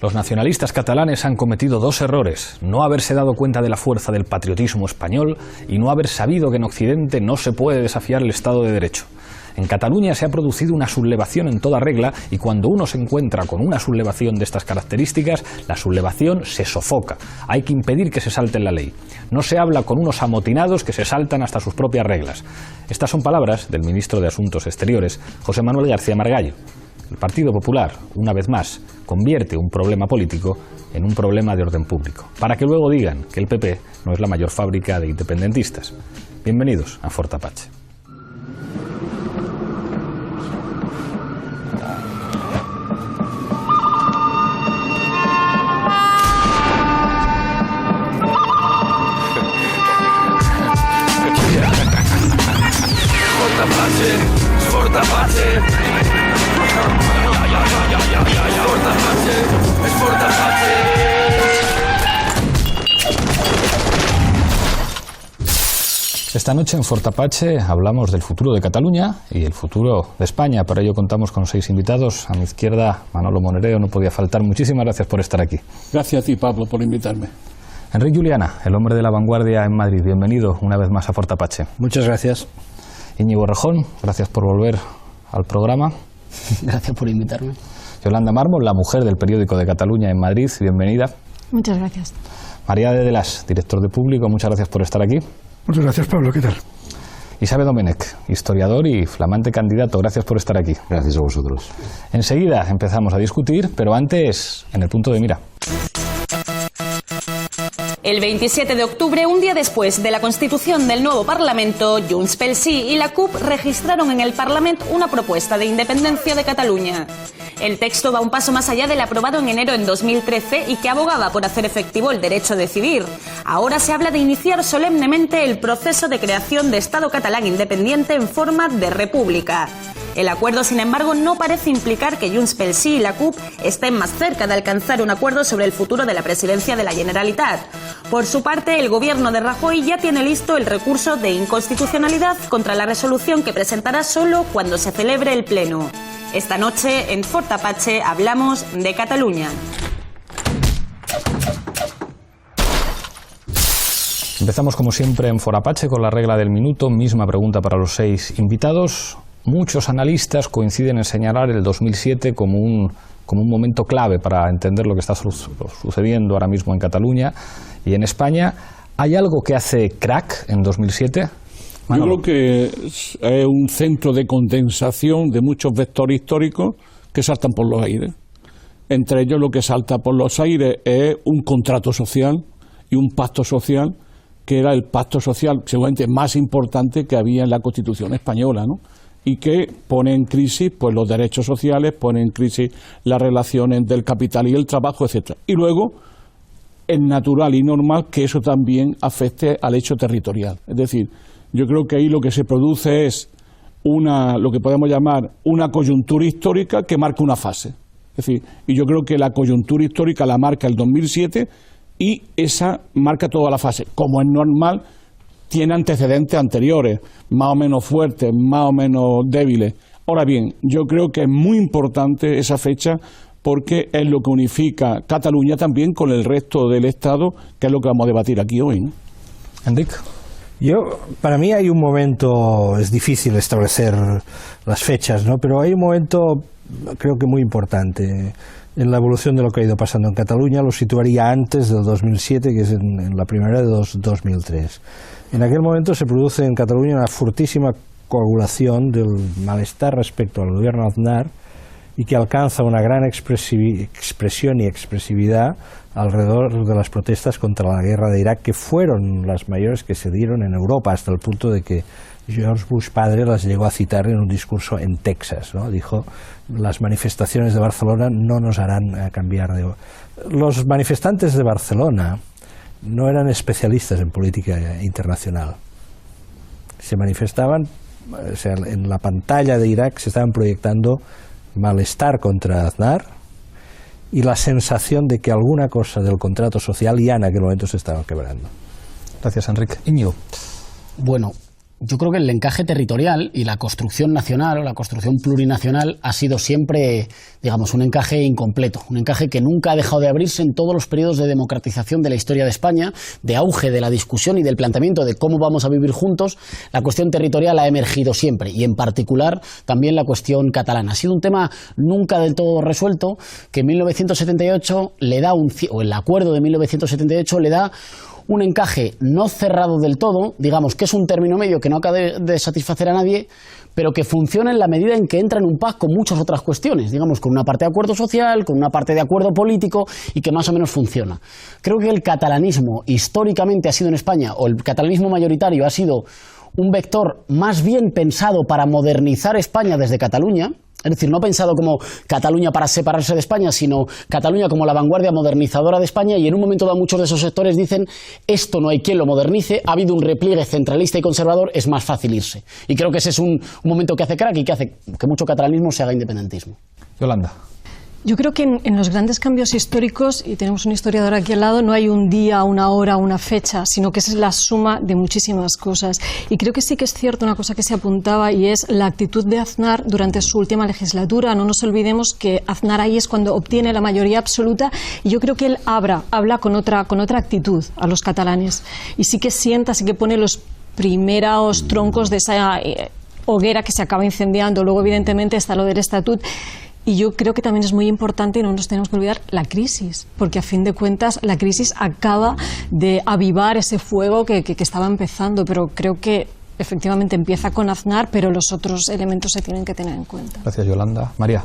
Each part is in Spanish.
Los nacionalistas catalanes han cometido dos errores: no haberse dado cuenta de la fuerza del patriotismo español y no haber sabido que en Occidente no se puede desafiar el Estado de Derecho. En Cataluña se ha producido una sublevación en toda regla y cuando uno se encuentra con una sublevación de estas características, la sublevación se sofoca. Hay que impedir que se salte la ley. No se habla con unos amotinados que se saltan hasta sus propias reglas. Estas son palabras del ministro de Asuntos Exteriores, José Manuel García Margallo. El Partido Popular, una vez más, convierte un problema político en un problema de orden público, para que luego digan que el PP no es la mayor fábrica de independentistas. Bienvenidos a Fort Apache. Fort Apache. Esta noche en Fort Apache hablamos del futuro de Cataluña y el futuro de España. Para ello contamos con 6 invitados. A mi izquierda, Manolo Monereo, no podía faltar. Muchísimas gracias por estar aquí. Gracias a ti, Pablo, por invitarme. Enrique Juliana, el hombre de la vanguardia en Madrid. Bienvenido una vez más a Fort Apache. Muchas gracias. Íñigo Rejón, gracias por volver al programa. Gracias por invitarme. Yolanda Mármol, la mujer del periódico de Cataluña en Madrid. Bienvenida. Muchas gracias. María de Las, director de Público. Muchas gracias por estar aquí. Muchas gracias, Pablo. ¿Qué tal? Isabel Domenech, historiador y flamante candidato. Gracias por estar aquí. Gracias a vosotros. Enseguida empezamos a discutir, pero antes, en el punto de mira. El 27 de octubre, un día después de la constitución del nuevo Parlamento, Junts pel Sí y la CUP registraron en el Parlament una propuesta de independencia de Cataluña. El texto va un paso más allá del aprobado en enero en 2013 y que abogaba por hacer efectivo el derecho a decidir. Ahora se habla de iniciar solemnemente el proceso de creación de Estado catalán independiente en forma de república. El acuerdo, sin embargo, no parece implicar que Junts pel Sí y la CUP estén más cerca de alcanzar un acuerdo sobre el futuro de la presidencia de la Generalitat. Por su parte, el gobierno de Rajoy ya tiene listo el recurso de inconstitucionalidad contra la resolución que presentará solo cuando se celebre el Pleno. Esta noche, en Fort Apache, hablamos de Cataluña. Empezamos, como siempre, en Fort Apache con la regla del minuto. Misma pregunta para los 6 invitados. Muchos analistas coinciden en señalar el 2007 como un momento clave para entender lo que está sucediendo ahora mismo en Cataluña y en España. ¿Hay algo que hace crack en 2007? Manolo. Yo creo que es un centro de condensación de muchos vectores históricos que saltan por los aires. Entre ellos, lo que salta por los aires es un contrato social y un pacto social, que era el pacto social seguramente más importante que había en la Constitución española, ¿no? Y que pone en crisis pues los derechos sociales, pone en crisis las relaciones del capital y el trabajo, etcétera. Y luego es natural y normal que eso también afecte al hecho territorial. Es decir, yo creo que ahí lo que se produce es lo que podemos llamar una coyuntura histórica que marca una fase. Es decir, y yo creo que la coyuntura histórica la marca el 2007 y esa marca toda la fase. Como es normal, tiene antecedentes anteriores, más o menos fuertes, más o menos débiles. Ahora bien, yo creo que es muy importante esa fecha porque es lo que unifica Cataluña también con el resto del Estado, que es lo que vamos a debatir aquí hoy, ¿no? Enrique. Para mí hay un momento, es difícil establecer las fechas, ¿no? Pero hay un momento, creo que muy importante en la evolución de lo que ha ido pasando en Cataluña. Lo situaría antes del 2007, que es en la primavera de 2003. En aquel momento se produce en Cataluña una fortísima coagulación del malestar respecto al gobierno Aznar y que alcanza una gran expresión y expresividad alrededor de las protestas contra la guerra de Irak, que fueron las mayores que se dieron en Europa, hasta el punto de que George Bush padre las llegó a citar en un discurso en Texas, ¿no? Dijo: las manifestaciones de Barcelona no nos harán cambiar de... Los manifestantes de Barcelona no eran especialistas en política internacional. Se manifestaban, o sea, en la pantalla de Irak se estaban proyectando malestar contra Aznar y la sensación de que alguna cosa del contrato social ya en aquel momento se estaba quebrando. Gracias, Enrique. Íñigo. Bueno, Yo creo que el encaje territorial y la construcción nacional o la construcción plurinacional ha sido siempre, digamos, un encaje incompleto, un encaje que nunca ha dejado de abrirse en todos los periodos de democratización de la historia de España, de auge de la discusión y del planteamiento de cómo vamos a vivir juntos. La cuestión territorial ha emergido siempre y en particular también la cuestión catalana. Ha sido un tema nunca del todo resuelto que en 1978 le da o el acuerdo de 1978 le da un encaje no cerrado del todo, digamos que es un término medio que no acaba de satisfacer a nadie, pero que funciona en la medida en que entra en un paz con muchas otras cuestiones, digamos con una parte de acuerdo social, con una parte de acuerdo político y que más o menos funciona. Creo que el catalanismo históricamente ha sido en España, o el catalanismo mayoritario ha sido un vector más bien pensado para modernizar España desde Cataluña. Es decir, no pensado como Cataluña para separarse de España, sino Cataluña como la vanguardia modernizadora de España, y en un momento dado muchos de esos sectores dicen esto no hay quien lo modernice, ha habido un repliegue centralista y conservador, es más fácil irse. Y creo que ese es un momento que hace crack y que hace que mucho catalanismo se haga independentismo. Yolanda. Yo creo que en los grandes cambios históricos, y tenemos un historiador aquí al lado, no hay un día, una hora, una fecha, sino que es la suma de muchísimas cosas. Y creo que sí que es cierto una cosa que se apuntaba, y es la actitud de Aznar durante su última legislatura. No nos olvidemos que Aznar ahí es cuando obtiene la mayoría absoluta, y yo creo que él habla con otra actitud a los catalanes. Y sí que sienta, sí que pone los primeros troncos de esa hoguera que se acaba incendiando. Luego, evidentemente, está lo del estatut. Y yo creo que también es muy importante, y no nos tenemos que olvidar, la crisis, porque a fin de cuentas la crisis acaba de avivar ese fuego que estaba empezando, pero creo que efectivamente empieza con Aznar, pero los otros elementos se tienen que tener en cuenta. Gracias, Yolanda. María.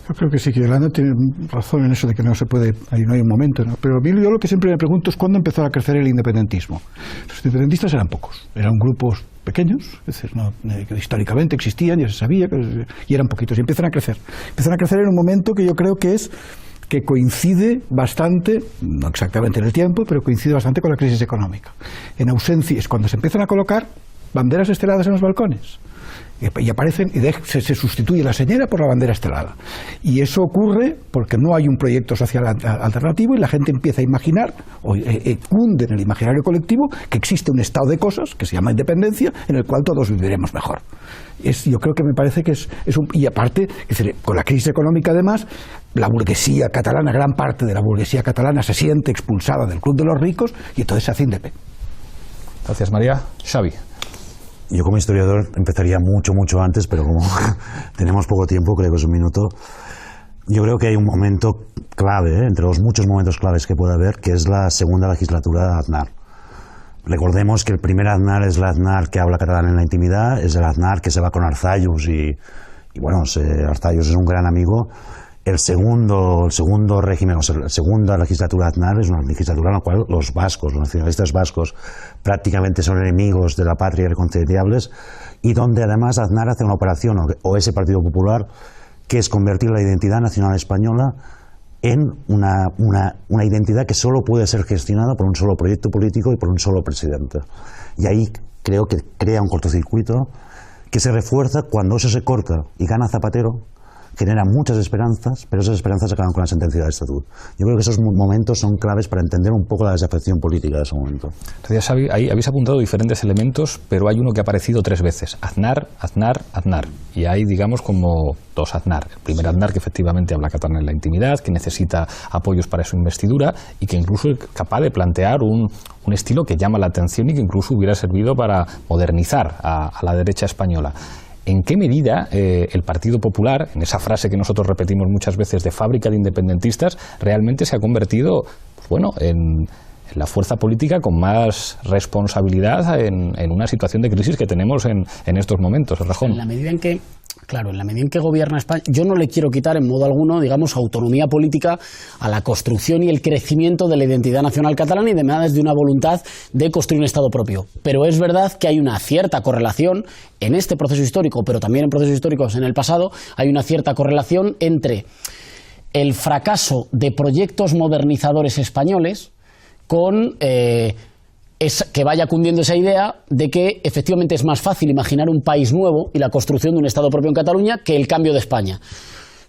Yo creo que sí, que Yolanda tiene razón en eso de que no se puede, ahí no hay un momento, ¿no? Pero a mí yo lo que siempre me pregunto es cuándo empezó a crecer el independentismo. Los independentistas eran pocos, eran grupos pequeños, es decir, que históricamente existían, ya se sabía, y eran poquitos, y empiezan a crecer. Empiezan a crecer en un momento que yo creo que coincide bastante, no exactamente en el tiempo, pero coincide bastante con la crisis económica. En ausencia es cuando se empiezan a colocar banderas esteladas en los balcones. Y aparecen y se sustituye la señera por la bandera estelada. Y eso ocurre porque no hay un proyecto social alternativo y la gente empieza a imaginar, o cunde en el imaginario colectivo, que existe un estado de cosas que se llama independencia, en el cual todos viviremos mejor. Yo creo que me parece que es y aparte, con la crisis económica además, la burguesía catalana, gran parte de la burguesía catalana se siente expulsada del club de los ricos y entonces se hace independiente. Gracias, María. Xavi. Yo como historiador empezaría mucho antes, pero como tenemos poco tiempo, creo que es un minuto. Yo creo que hay un momento clave, entre los muchos momentos claves que puede haber, que es la segunda legislatura de Aznar. Recordemos que el primer Aznar es el Aznar que habla catalán en la intimidad, es el Aznar que se va con Arzallus y bueno, Arzallus es un gran amigo. El segundo régimen, o sea, la segunda legislatura de Aznar es una legislatura en la cual los vascos, los nacionalistas vascos, prácticamente son enemigos de la patria irreconciliables, y donde además Aznar hace una operación, o ese Partido Popular, que es convertir la identidad nacional española en una identidad que solo puede ser gestionada por un solo proyecto político y por un solo presidente. Y ahí creo que crea un cortocircuito que se refuerza cuando eso se corta y gana Zapatero. Genera muchas esperanzas, pero esas esperanzas acaban con la sentencia del estatut. Yo creo que esos momentos son claves para entender un poco la desafección política de ese momento. Gracias, Xavi. Ahí habéis apuntado diferentes elementos, pero hay uno que ha aparecido 3 veces. Aznar, Aznar, Aznar. Y hay, digamos, como 2 Aznar. El primer Aznar, que efectivamente habla catalán en la intimidad, que necesita apoyos para su investidura y que incluso es capaz de plantear un estilo que llama la atención y que incluso hubiera servido para modernizar a la derecha española. ¿En qué medida el Partido Popular, en esa frase que nosotros repetimos muchas veces de fábrica de independentistas, realmente se ha convertido, bueno, en la fuerza política con más responsabilidad en una situación de crisis que tenemos en estos momentos? Rajón. En la medida en que gobierna España, yo no le quiero quitar en modo alguno, digamos, autonomía política a la construcción y el crecimiento de la identidad nacional catalana y demás desde una voluntad de construir un Estado propio. Pero es verdad que hay una cierta correlación en este proceso histórico, pero también en procesos históricos en el pasado, hay una cierta correlación entre el fracaso de proyectos modernizadores españoles con que vaya cundiendo esa idea de que efectivamente es más fácil imaginar un país nuevo y la construcción de un Estado propio en Cataluña que el cambio de España.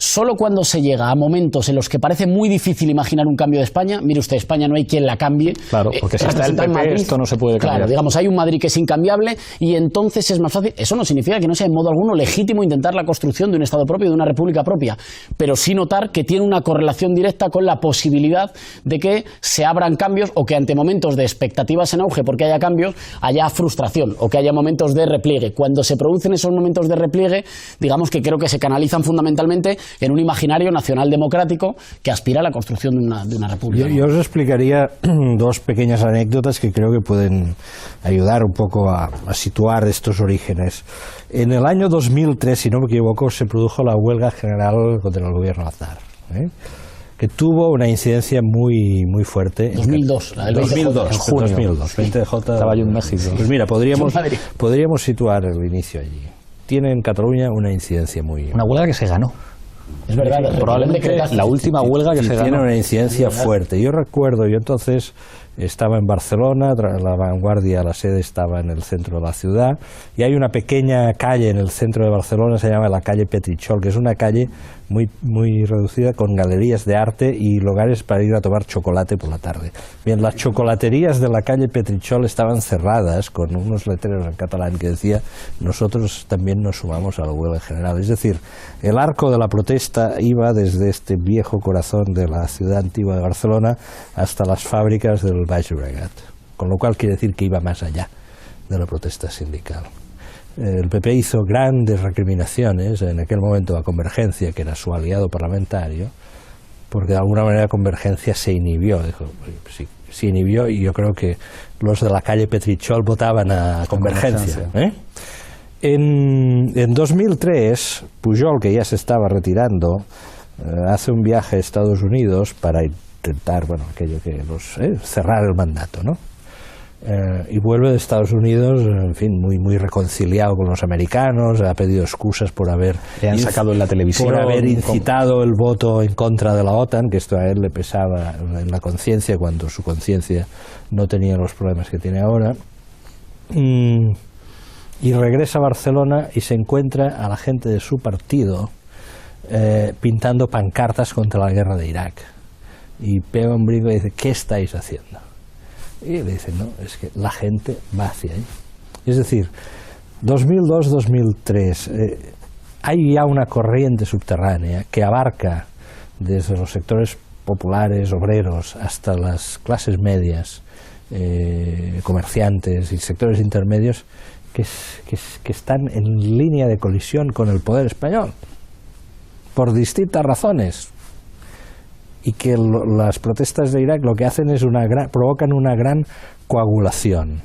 solo cuando se llega a momentos en los que parece muy difícil imaginar un cambio de España, mire usted, España no hay quien la cambie. Claro, porque si está el PP, Madrid, esto no se puede cambiar. Claro, digamos, hay un Madrid que es incambiable y entonces es más fácil. Eso no significa que no sea en modo alguno legítimo intentar la construcción de un Estado propio, de una república propia, pero sí notar que tiene una correlación directa con la posibilidad de que se abran cambios o que ante momentos de expectativas en auge porque haya cambios, haya frustración o que haya momentos de repliegue. Cuando se producen esos momentos de repliegue, digamos que creo que se canalizan fundamentalmente en un imaginario nacional democrático que aspira a la construcción de una república. Yo os explicaría dos pequeñas anécdotas que creo que pueden ayudar un poco a situar estos orígenes. En el año 2003, si no me equivoco, se produjo la huelga general contra el gobierno Aznar, que tuvo una incidencia muy fuerte. 2002, la del 2002, junio. 2002, 20J. Estaba yo en México. Pues mira, podríamos situar el inicio allí. Tiene en Cataluña una incidencia muy... Una huelga que se ganó. Es verdad, probablemente la última huelga que se ganó. Tiene una incidencia fuerte. Yo recuerdo, yo entonces estaba en Barcelona, La Vanguardia, la sede estaba en el centro de la ciudad, y hay una pequeña calle en el centro de Barcelona, se llama la calle Petritxol, que es una calle muy reducida, con galerías de arte y lugares para ir a tomar chocolate por la tarde. Bien, las chocolaterías de la calle Petritxol estaban cerradas con unos letreros en catalán que decía: nosotros también nos sumamos a la huelga general. Es decir, el arco de la protesta iba desde este viejo corazón de la ciudad antigua de Barcelona hasta las fábricas del Baix Llobregat, con lo cual quiere decir que iba más allá de la protesta sindical. El PP hizo grandes recriminaciones en aquel momento a Convergencia, que era su aliado parlamentario, porque de alguna manera Convergencia se inhibió. Dijo, sí, se inhibió, y yo creo que los de la calle Petritxol votaban a Convergencia. En 2003, Pujol, que ya se estaba retirando, hace un viaje a Estados Unidos para intentar, aquello que cerrar el mandato, ¿no? Y vuelve de Estados Unidos, en fin, muy reconciliado con los americanos, ha pedido excusas por haber... Le han sacado en la televisión... Por haber incitado el voto en contra de la OTAN, que esto a él le pesaba en la conciencia, cuando su conciencia no tenía los problemas que tiene ahora. Y regresa a Barcelona y se encuentra a la gente de su partido pintando pancartas contra la guerra de Irak. Y pega un brinco y dice: ¿qué estáis haciendo? Y le dicen: no, es que la gente va hacia ahí. Es decir, 2002-2003, hay ya una corriente subterránea que abarca desde los sectores populares, obreros, hasta las clases medias, comerciantes y sectores intermedios, que están en línea de colisión con el poder español, por distintas razones. Y que las protestas de Irak lo que hacen es provocan una gran coagulación.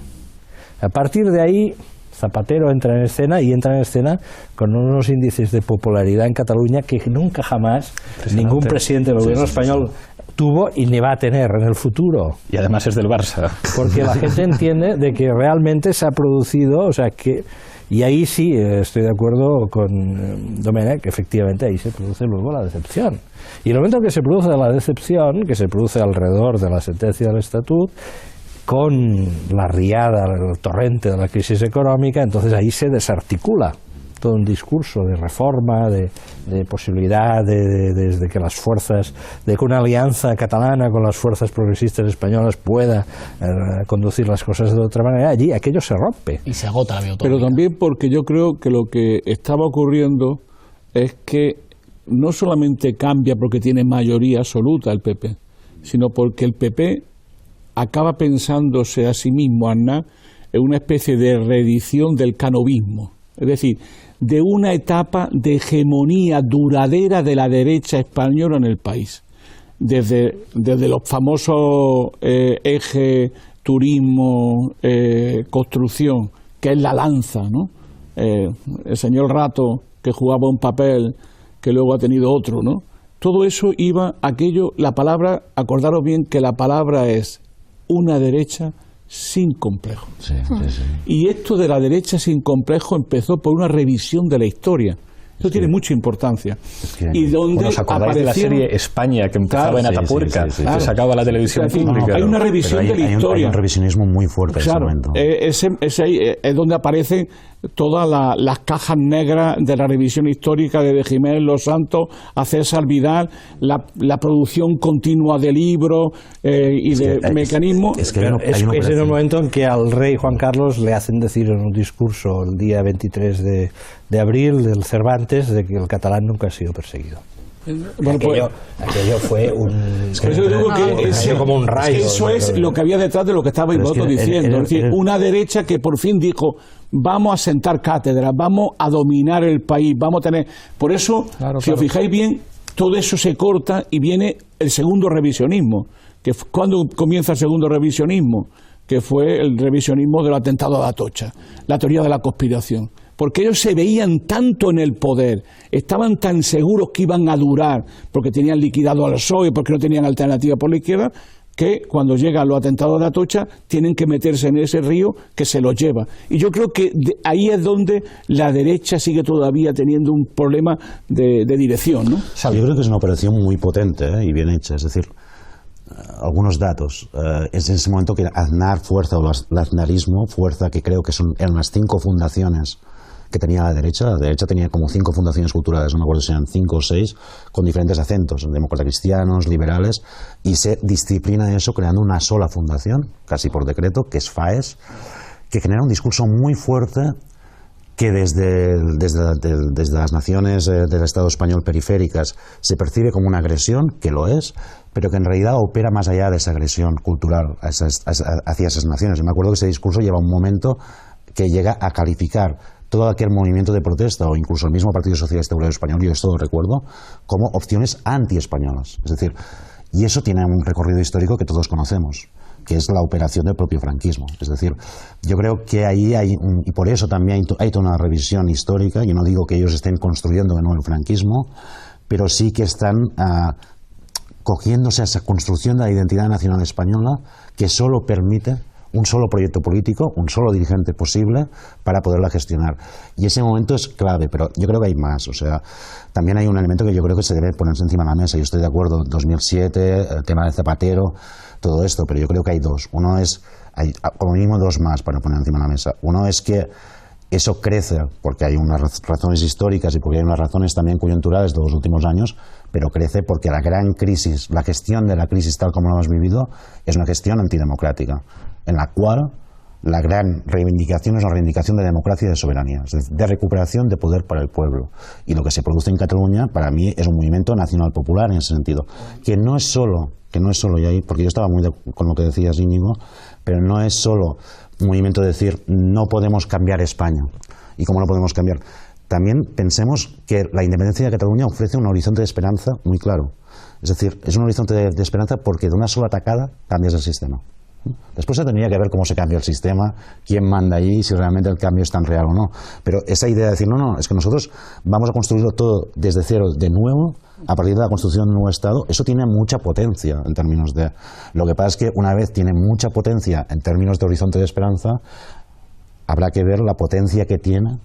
A partir de ahí, Zapatero entra en escena, y entra en escena con unos índices de popularidad en Cataluña que nunca jamás ningún presidente del gobierno español tuvo y ni va a tener en el futuro. Y además es del Barça. Porque la gente entiende de que realmente se ha producido, y ahí sí estoy de acuerdo con Domènech, que efectivamente ahí se produce luego la decepción. Y en el momento que se produce la decepción, que se produce alrededor de la sentencia del Estatut, con la riada, el torrente de la crisis económica, entonces ahí se desarticula todo un discurso de reforma, de posibilidad de que las fuerzas, de que una alianza catalana con las fuerzas progresistas españolas pueda conducir las cosas de otra manera. Allí aquello se rompe. Y se agota la vía autonómica. Pero también porque yo creo que lo que estaba ocurriendo es que no solamente cambia porque tiene mayoría absoluta el PP, sino porque el PP acaba pensándose a sí mismo, Aznar, en una especie de reedición del canovismo. Es decir, de una etapa de hegemonía duradera de la derecha española en el país. Desde los famosos ejes turismo, construcción, que es la lanza, ¿no? El señor Rato, que jugaba un papel que luego ha tenido otro, ¿no? Todo eso iba, la palabra, acordaros bien que la palabra es una derecha sin complejo. Sí. Y esto de la derecha sin complejo empezó por una revisión de la historia. Eso tiene mucha importancia. Y donde ¿os acordáis de la serie España que empezaba en Atapuerca? Que sacaba la televisión pública. Hay una revisión de la historia. Hay un revisionismo muy fuerte en ese momento. Es ahí, es donde aparecen todas las cajas negras de la revisión histórica de Jiménez Los Santos a César Vidal, la producción continua de libros y de mecanismos. Es en el momento en que al rey Juan Carlos le hacen decir en un discurso el día 23 de abril del Cervantes de que el catalán nunca ha sido perseguido. Bueno, aquello fue como un rayo. Eso es lo que había detrás de lo que estabais vosotros diciendo. Es decir, una derecha que por fin dijo: vamos a sentar cátedras, vamos a dominar el país, vamos a tener. Por eso, si os fijáis bien, todo eso se corta y viene el segundo revisionismo. ¿Cuándo comienza el segundo revisionismo? Que fue el revisionismo del atentado de Atocha, la teoría de la conspiración. Porque ellos se veían tanto en el poder, estaban tan seguros que iban a durar, porque tenían liquidado al PSOE, porque no tenían alternativa por la izquierda, que cuando llegan los atentados de Atocha tienen que meterse en ese río que se los lleva. Y yo creo que ahí es donde la derecha sigue todavía teniendo un problema de dirección, ¿no? Yo creo que es una operación muy potente y bien hecha, es decir, algunos datos. Es en ese momento que Aznar fuerza, o el aznarismo fuerza, que creo que eran las 5 fundaciones que tenía la derecha. La derecha tenía como 5 fundaciones culturales, no me acuerdo si eran 5 o 6, con diferentes acentos, demócratas cristianos, liberales, y se disciplina eso creando una sola fundación, casi por decreto, que es FAES, que genera un discurso muy fuerte que desde las naciones del Estado español periféricas se percibe como una agresión, que lo es, pero que en realidad opera más allá de esa agresión cultural hacia esas naciones. Yo me acuerdo que ese discurso lleva un momento que llega a calificar todo aquel movimiento de protesta, o incluso el mismo Partido Socialista Obrero Español, yo esto lo recuerdo, como opciones anti-españolas. Es decir, y eso tiene un recorrido histórico que todos conocemos, que es la operación del propio franquismo. Es decir, yo creo que ahí y por eso también hay toda una revisión histórica. Yo no digo que ellos estén construyendo de nuevo el franquismo, pero sí que están cogiéndose a esa construcción de la identidad nacional española que solo permite un solo proyecto político, un solo dirigente posible para poderla gestionar. Y ese momento es clave, pero yo creo que hay más. O sea, también hay un elemento que yo creo que se debe ponerse encima de la mesa. Yo estoy de acuerdo, 2007, el tema de Zapatero, todo esto, pero yo creo que hay dos. Uno es, hay como mínimo 2 más para poner encima de la mesa. Uno es que eso crece porque hay unas razones históricas y porque hay unas razones también coyunturales de los últimos años, pero crece porque la gran crisis, la gestión de la crisis tal como lo hemos vivido, es una gestión antidemocrática, en la cual la gran reivindicación es una reivindicación de democracia y de soberanía, es decir, de recuperación de poder para el pueblo. Y lo que se produce en Cataluña, para mí, es un movimiento nacional popular en ese sentido, que no es solo, y ahí, porque yo estaba muy con lo que decías, Íñigo, pero no es solo un movimiento de decir no podemos cambiar España. ¿Y cómo no podemos cambiar? También pensemos que la independencia de Cataluña ofrece un horizonte de esperanza muy claro. Es decir, es un horizonte de esperanza porque de una sola atacada cambias el sistema. Después se tendría que ver cómo se cambia el sistema, quién manda allí, si realmente el cambio es tan real o no. Pero esa idea de decir, no, es que nosotros vamos a construirlo todo desde cero, de nuevo, a partir de la construcción de un nuevo Estado, eso tiene mucha potencia en términos de... Lo que pasa es que una vez tiene mucha potencia en términos de horizonte de esperanza, habrá que ver la potencia que tiene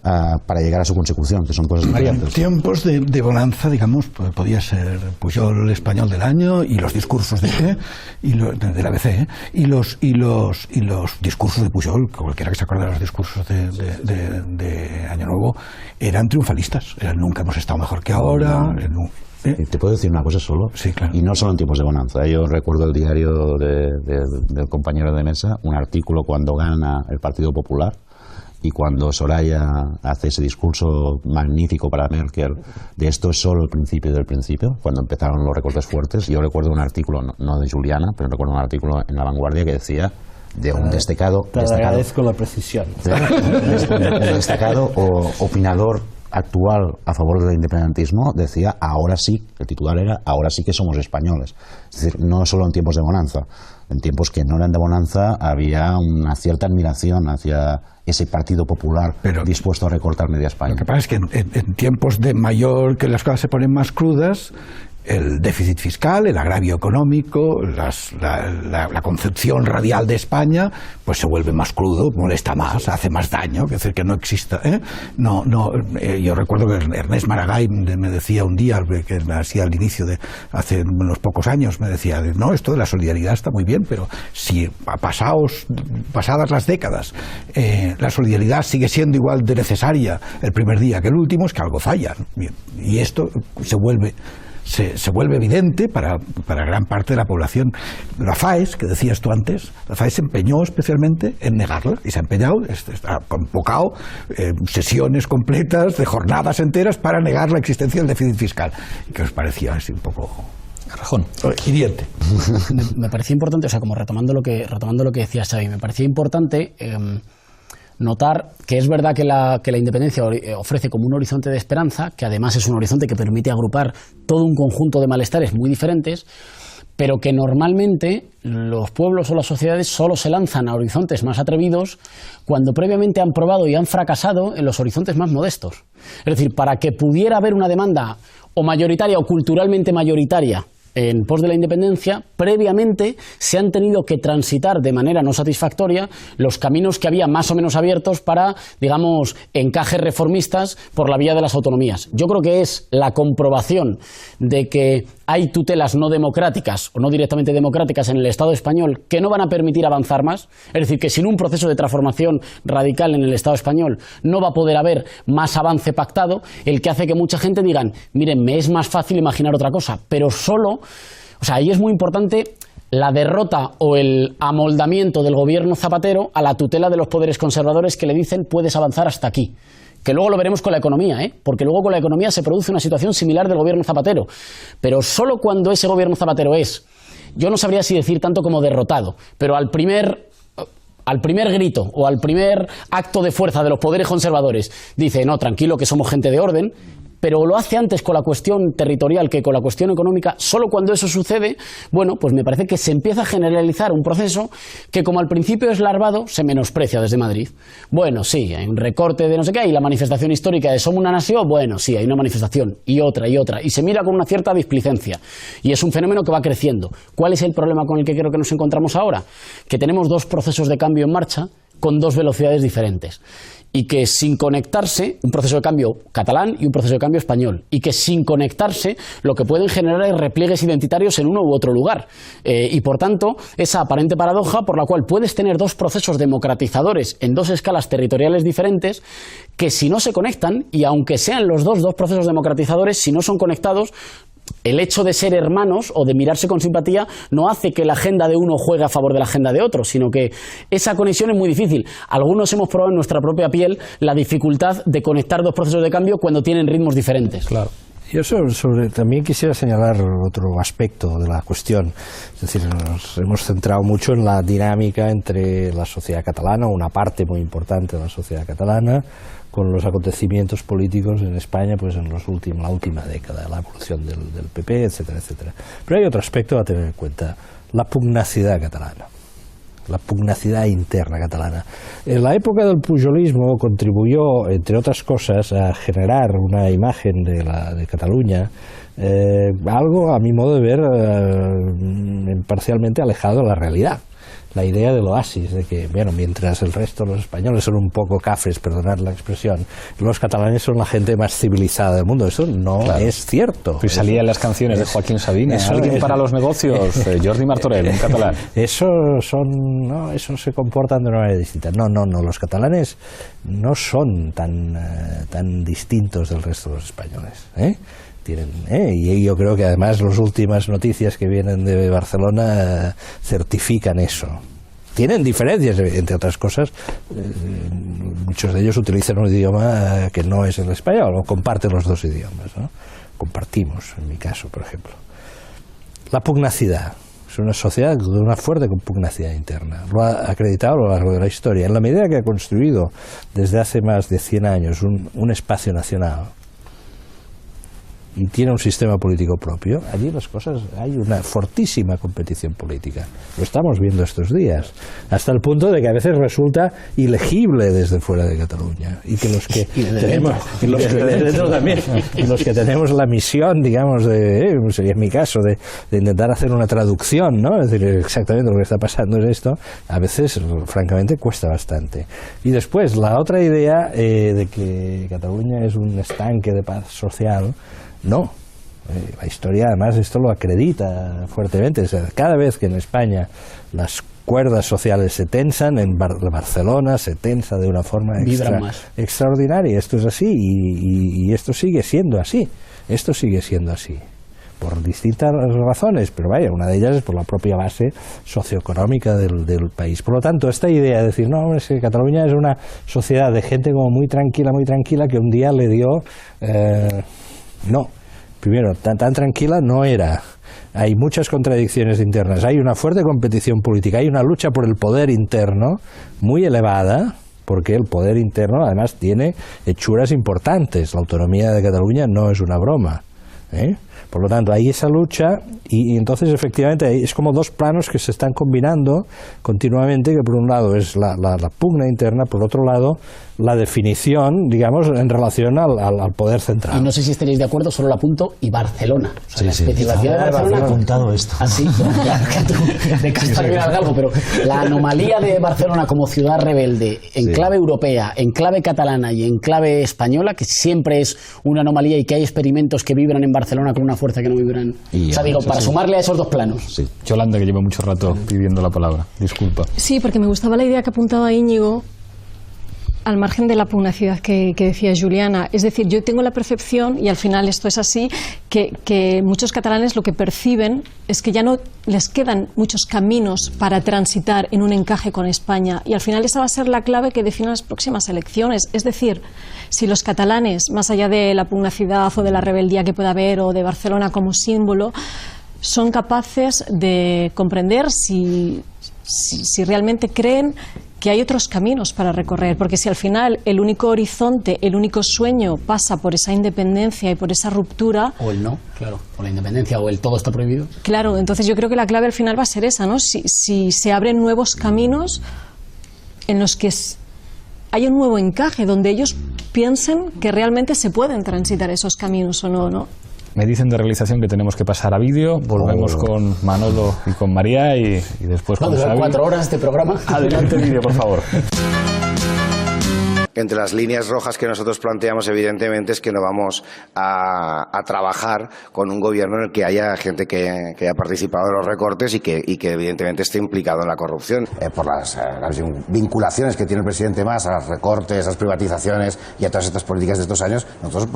para llegar a su consecución, que son cosas variantes. En tiempos de bonanza, digamos, podía ser Pujol el español del año y los discursos de la ABC, y los discursos de Pujol, cualquiera que se acuerde de los discursos de Año Nuevo, eran triunfalistas. Nunca hemos estado mejor que ahora. ¿Te puedo decir una cosa solo? Sí, claro. Y no solo en tiempos de bonanza. Yo recuerdo el diario del compañero de mesa, un artículo cuando gana el Partido Popular, y cuando Soraya hace ese discurso magnífico para Merkel de esto es solo el principio del principio, cuando empezaron los recortes fuertes, yo recuerdo un artículo, no de Juliana, pero recuerdo un artículo en La Vanguardia que decía de un destacado... Te agradezco la precisión. Un destacado opinador actual a favor del independentismo decía, ahora sí, el titular era, ahora sí que somos españoles. Es decir, no solo en tiempos de bonanza, en tiempos que no eran de bonanza había una cierta admiración hacia ese Partido Popular dispuesto a recortar media España. Lo que pasa es que en tiempos de mayor, que las cosas se ponen más crudas, el déficit fiscal, el agravio económico, la concepción radial de España, pues se vuelve más crudo, molesta más, hace más daño, es decir, que no exista. Yo recuerdo que Ernest Maragall me decía un día, que así al inicio de hace unos pocos años, me decía, no, esto de la solidaridad está muy bien, pero si pasadas las décadas la solidaridad sigue siendo igual de necesaria el primer día que el último, es que algo falla. Y esto se vuelve evidente para gran parte de la población. La FAES, que decías tú antes, la FAES se empeñó especialmente en negarla, y se ha empeñado, ha convocado sesiones completas de jornadas enteras para negar la existencia del déficit fiscal. ¿Qué os parecía así un poco Rajón? Hiriente. Me parecía importante, o sea, como retomando lo que decía Xavi, me parecía importante notar que es verdad que la independencia ofrece como un horizonte de esperanza, que además es un horizonte que permite agrupar todo un conjunto de malestares muy diferentes, pero que normalmente los pueblos o las sociedades solo se lanzan a horizontes más atrevidos cuando previamente han probado y han fracasado en los horizontes más modestos. Es decir, para que pudiera haber una demanda o mayoritaria o culturalmente mayoritaria en pos de la independencia, previamente se han tenido que transitar de manera no satisfactoria los caminos que había más o menos abiertos para, digamos, encajes reformistas por la vía de las autonomías. Yo creo que es la comprobación de que hay tutelas no democráticas o no directamente democráticas en el Estado español que no van a permitir avanzar más. Es decir, que sin un proceso de transformación radical en el Estado español no va a poder haber más avance pactado, el que hace que mucha gente digan, miren, me es más fácil imaginar otra cosa, pero solo, o sea, ahí es muy importante la derrota o el amoldamiento del gobierno Zapatero a la tutela de los poderes conservadores que le dicen puedes avanzar hasta aquí. Que luego lo veremos con la economía, porque luego con la economía se produce una situación similar del gobierno Zapatero. Pero solo cuando ese gobierno Zapatero es, yo no sabría si decir tanto como derrotado, pero al primer grito o al primer acto de fuerza de los poderes conservadores dice, no, tranquilo, que somos gente de orden, pero lo hace antes con la cuestión territorial que con la cuestión económica, solo cuando eso sucede, bueno, pues me parece que se empieza a generalizar un proceso que, como al principio es larvado, se menosprecia desde Madrid. Bueno, sí, hay un recorte de no sé qué, y la manifestación histórica de somos una nación, bueno, sí, hay una manifestación, y otra, y se mira con una cierta displicencia, y es un fenómeno que va creciendo. ¿Cuál es el problema con el que creo que nos encontramos ahora? Que tenemos dos procesos de cambio en marcha con dos velocidades diferentes. Y que sin conectarse, un proceso de cambio catalán y un proceso de cambio español, y que sin conectarse lo que pueden generar es repliegues identitarios en uno u otro lugar. Y por tanto, esa aparente paradoja por la cual puedes tener dos procesos democratizadores en dos escalas territoriales diferentes, que si no se conectan, y aunque sean los dos procesos democratizadores, si no son conectados, el hecho de ser hermanos o de mirarse con simpatía no hace que la agenda de uno juegue a favor de la agenda de otro, sino que esa conexión es muy difícil. Algunos hemos probado en nuestra propia piel la dificultad de conectar dos procesos de cambio cuando tienen ritmos diferentes. Claro. Yo también quisiera señalar otro aspecto de la cuestión. Es decir, nos hemos centrado mucho en la dinámica entre la sociedad catalana, una parte muy importante de la sociedad catalana, con los acontecimientos políticos en España pues en la última década, la evolución del PP, etcétera, etcétera. Pero hay otro aspecto a tener en cuenta, la pugnacidad catalana, la pugnacidad interna catalana. En la época del pujolismo contribuyó, entre otras cosas, a generar una imagen de Cataluña, algo, a mi modo de ver, parcialmente alejado de la realidad. La idea del oasis, de que, bueno, mientras el resto de los españoles son un poco cafres, perdonad la expresión, los catalanes son la gente más civilizada del mundo. Eso no es cierto. Pues salía en las canciones de Joaquín Sabina. Alguien para los negocios, Jordi Martorell, un catalán. Eso se comportan de una manera distinta. No, los catalanes no son tan distintos del resto de los españoles, y yo creo que además las últimas noticias que vienen de Barcelona certifican eso. Tienen diferencias, entre otras cosas, muchos de ellos utilizan un idioma que no es el español, o comparten los dos idiomas, ¿no? Compartimos, en mi caso, por ejemplo. La pugnacidad. Es una sociedad de una fuerte pugnacidad interna. Lo ha acreditado a lo largo de la historia. En la medida que ha construido desde hace más de 100 años un espacio nacional, y tiene un sistema político propio, allí las cosas, hay una fortísima competición política. Lo estamos viendo estos días, hasta el punto de que a veces resulta ilegible desde fuera de Cataluña, y que los que tenemos, los que tenemos la misión, digamos, sería mi caso, de intentar hacer una traducción, ¿no? Es decir, exactamente lo que está pasando en esto, a veces, francamente, cuesta bastante. Y después, la otra idea de que Cataluña es un estanque de paz social, no. La historia, además, esto lo acredita fuertemente. O sea, cada vez que en España las cuerdas sociales se tensan, en Barcelona se tensa de una forma extraordinaria. Esto es así y esto sigue siendo así. Esto sigue siendo así. Por distintas razones, pero vaya, una de ellas es por la propia base socioeconómica del país. Por lo tanto, esta idea de decir, no, es que Cataluña es una sociedad de gente como muy tranquila, que un día le dio... no, primero, tan tranquila no era. Hay muchas contradicciones internas, hay una fuerte competición política, hay una lucha por el poder interno muy elevada, porque el poder interno además tiene hechuras importantes. La autonomía de Cataluña no es una broma, ¿eh? Por lo tanto, hay esa lucha y entonces efectivamente es como dos planos que se están combinando continuamente, que por un lado es la pugna interna, por otro lado la definición, digamos, en relación al poder central. Y no sé si estaréis de acuerdo, solo lo apunto, y Barcelona. O sea, la Sí. especificidad de Barcelona... He apuntado esto. Así, de Castellar algo, pero la anomalía de Barcelona como ciudad rebelde, en clave europea, en clave catalana y en clave española, que siempre es una anomalía y que hay experimentos que vibran en Barcelona con una fuerza que no vibran. O sea, digo, para sumarle a esos dos planos. Sí. Yolanda, que lleva mucho rato pidiendo la palabra. Disculpa. Sí, porque me gustaba la idea que apuntaba Íñigo, al margen de la pugnacidad que decía Juliana. Es decir, yo tengo la percepción, y al final esto es así, que muchos catalanes lo que perciben es que ya no les quedan muchos caminos para transitar en un encaje con España, y al final esa va a ser la clave que define las próximas elecciones. Es decir, si los catalanes, más allá de la pugnacidad o de la rebeldía que pueda haber o de Barcelona como símbolo, son capaces de comprender si realmente creen que hay otros caminos para recorrer, porque si al final el único horizonte, el único sueño pasa por esa independencia y por esa ruptura... O el no, claro, o la independencia, o el todo está prohibido. Claro, entonces yo creo que la clave al final va a ser esa, ¿no? Si se abren nuevos caminos en los que hay un nuevo encaje, donde ellos piensen que realmente se pueden transitar esos caminos o no, ¿no? Me dicen de realización que tenemos que pasar a vídeo. Volvemos con Manolo y con María y después con Xavi. 4 horas de programa. Adelante vídeo, por favor. Entre las líneas rojas que nosotros planteamos, evidentemente, es que no vamos a trabajar con un gobierno en el que haya gente que haya participado en los recortes y que evidentemente esté implicado en la corrupción. Por las vinculaciones que tiene el presidente Mas a los recortes, a las privatizaciones y a todas estas políticas de estos años, nosotros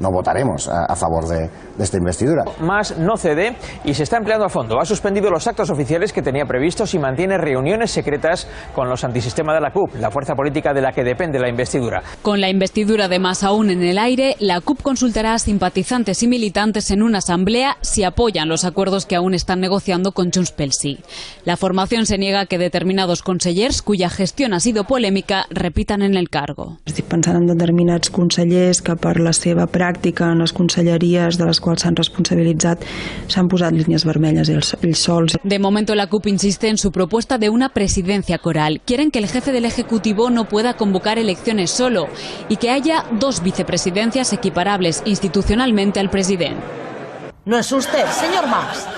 no votaremos a favor de esta investidura. Mas no cede y se está empleando a fondo. Ha suspendido los actos oficiales que tenía previstos y mantiene reuniones secretas con los antisistema de la CUP, la fuerza política de la que depende la investidura. Con la investidura de Mas aún en el aire, la CUP consultará a simpatizantes y militantes en una asamblea si apoyan los acuerdos que aún están negociando con Junts pel Sí. La formación se niega a que determinados consellers, cuya gestión ha sido polémica, repitan en el cargo. Estic pensant en determinats consellers que per la seva pràctica en les conselleries de les quals s'han responsabilitzat s'han posat línies vermelles ells sols. De momento la CUP insiste en su propuesta de una presidencia coral. Quieren que el jefe del Ejecutivo no pueda convocar elecciones solo y que haya 2 vicepresidencias equiparables institucionalmente al presidente. No es usted, señor Mas.